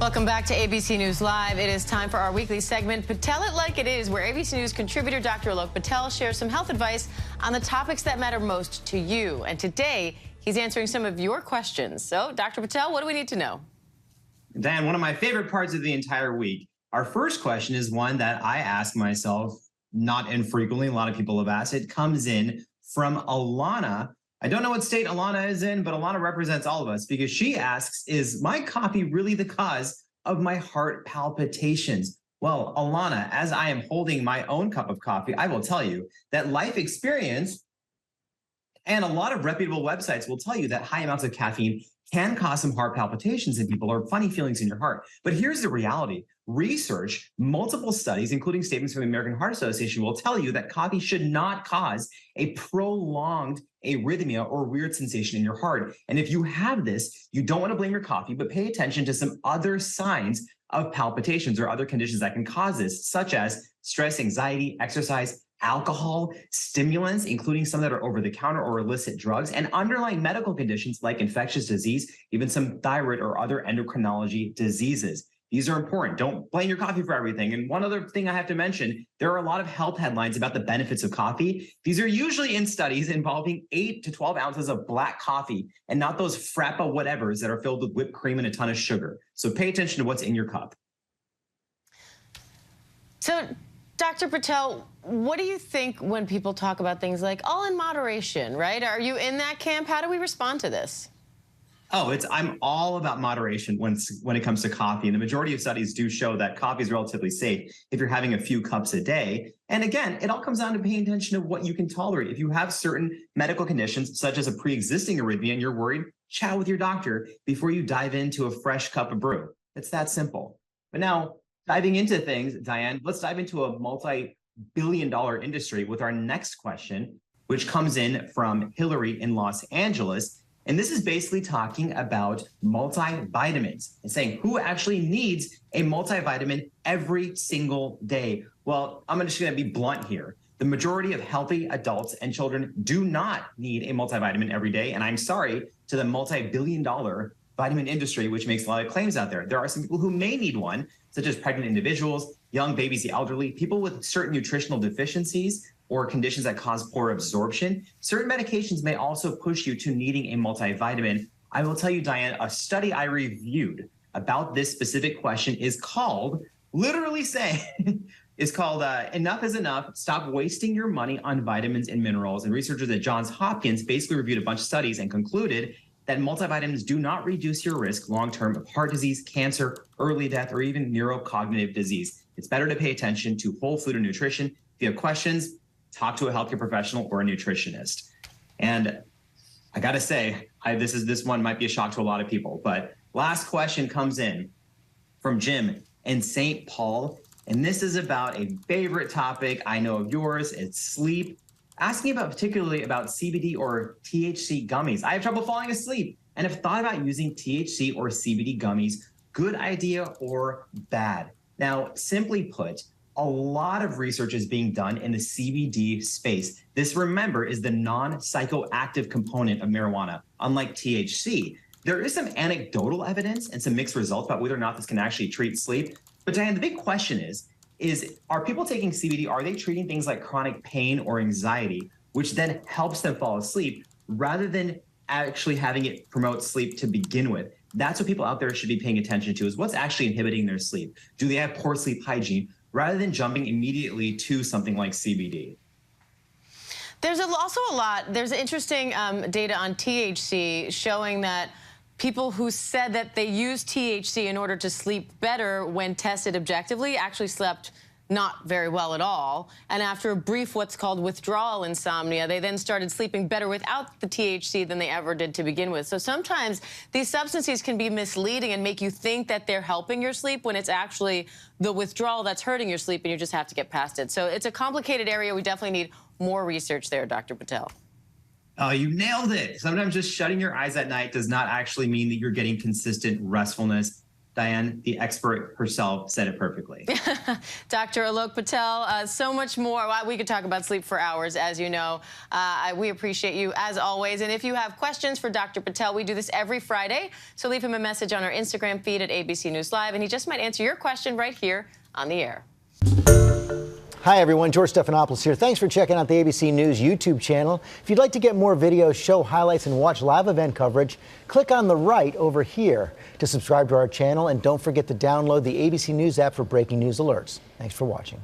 Welcome back to ABC News Live. It is time for our weekly segment, Patel It Like It Is, where ABC News contributor Dr. Alok Patel shares some health advice on the topics that matter most to you. And today, he's answering some of your questions. So, Dr. Patel, what do we need to know? Dan, one of my favorite parts of the entire week. Our first question is one that I ask myself not infrequently. A lot of people have asked. It comes in from Alana. I don't know what state Alana is in, but Alana represents all of us because she asks, is my coffee really the cause of my heart palpitations? Well, Alana, as I am holding my own cup of coffee, I will tell you that life experience and a lot of reputable websites will tell you that high amounts of caffeine can cause some heart palpitations in people or funny feelings in your heart. But here's the reality. Research, multiple studies, including statements from the American Heart Association, will tell you that coffee should not cause a prolonged arrhythmia or weird sensation in your heart. And if you have this, you don't want to blame your coffee, but pay attention to some other signs of palpitations or other conditions that can cause this, such as stress, anxiety, exercise, alcohol, stimulants, including some that are over-the-counter or illicit drugs, and underlying medical conditions like infectious disease, even some thyroid or other endocrinology diseases. These are important. Don't blame your coffee for everything. And one other thing I have to mention, there are a lot of health headlines about the benefits of coffee. These are usually in studies involving 8 to 12 ounces of black coffee and not those frappa whatevers that are filled with whipped cream and a ton of sugar. So pay attention to what's in your cup. So, Dr. Patel, what do you think when people talk about things like all in moderation, right? Are you in that camp? How do we respond to this? Oh, I'm all about moderation when it comes to coffee. And the majority of studies do show that coffee is relatively safe if you're having a few cups a day. And again, it all comes down to paying attention to what you can tolerate. If you have certain medical conditions, such as a pre-existing arrhythmia, and you're worried, chat with your doctor before you dive into a fresh cup of brew. It's that simple. But now, diving into things, Diane, let's dive into a multi-billion-dollar industry with our next question, which comes in from Hillary in Los Angeles. And this is basically talking about multivitamins and saying who actually needs a multivitamin every single day. Well, I'm just going to be blunt here. The majority of healthy adults and children do not need a multivitamin every day. And I'm sorry to the multi-billion-dollar vitamin industry, which makes a lot of claims out there. There are some people who may need one, such as pregnant individuals, young babies, the elderly, people with certain nutritional deficiencies or conditions that cause poor absorption. Certain medications may also push you to needing a multivitamin. I will tell you, Diane, a study I reviewed about this specific question is called, literally saying, is called Enough is Enough, Stop Wasting Your Money on Vitamins and Minerals. And researchers at Johns Hopkins basically reviewed a bunch of studies and concluded that multivitamins do not reduce your risk long-term of heart disease, cancer, early death, or even neurocognitive disease. It's better to pay attention to whole food and nutrition. If you have questions, talk to a healthcare professional or a nutritionist. And I gotta say, this one might be a shock to a lot of people, but last question comes in from Jim in St. Paul. And this is about a favorite topic I know of yours. It's sleep. Asking particularly about CBD or THC gummies. I have trouble falling asleep and have thought about using THC or CBD gummies. Good idea or bad? Now, simply put, a lot of research is being done in the CBD space. This, remember, is the non-psychoactive component of marijuana, unlike THC. There is some anecdotal evidence and some mixed results about whether or not this can actually treat sleep. But Diane, the big question is are people taking CBD, are they treating things like chronic pain or anxiety, which then helps them fall asleep, rather than actually having it promote sleep to begin with? That's what people out there should be paying attention to, is what's actually inhibiting their sleep. Do they have poor sleep hygiene, rather than jumping immediately to something like CBD? There's there's interesting data on THC showing that people who said that they used THC in order to sleep better when tested objectively actually slept not very well at all. And after a brief what's called withdrawal insomnia, they then started sleeping better without the THC than they ever did to begin with. So sometimes these substances can be misleading and make you think that they're helping your sleep when it's actually the withdrawal that's hurting your sleep, and you just have to get past it. So it's a complicated area. We definitely need more research there, Dr. Patel. Oh, you nailed it. Sometimes just shutting your eyes at night does not actually mean that you're getting consistent restfulness. Diane, the expert herself, said it perfectly. Dr. Alok Patel, so much more. Well, we could talk about sleep for hours, as you know. We appreciate you, as always. And if you have questions for Dr. Patel, we do this every Friday. So leave him a message on our Instagram feed at ABC News Live, and he just might answer your question right here on the air. Hi, everyone. George Stephanopoulos here. Thanks for checking out the ABC News YouTube channel. If you'd like to get more videos, show highlights, and watch live event coverage, click on the right over here to subscribe to our channel. And don't forget to download the ABC News app for breaking news alerts. Thanks for watching.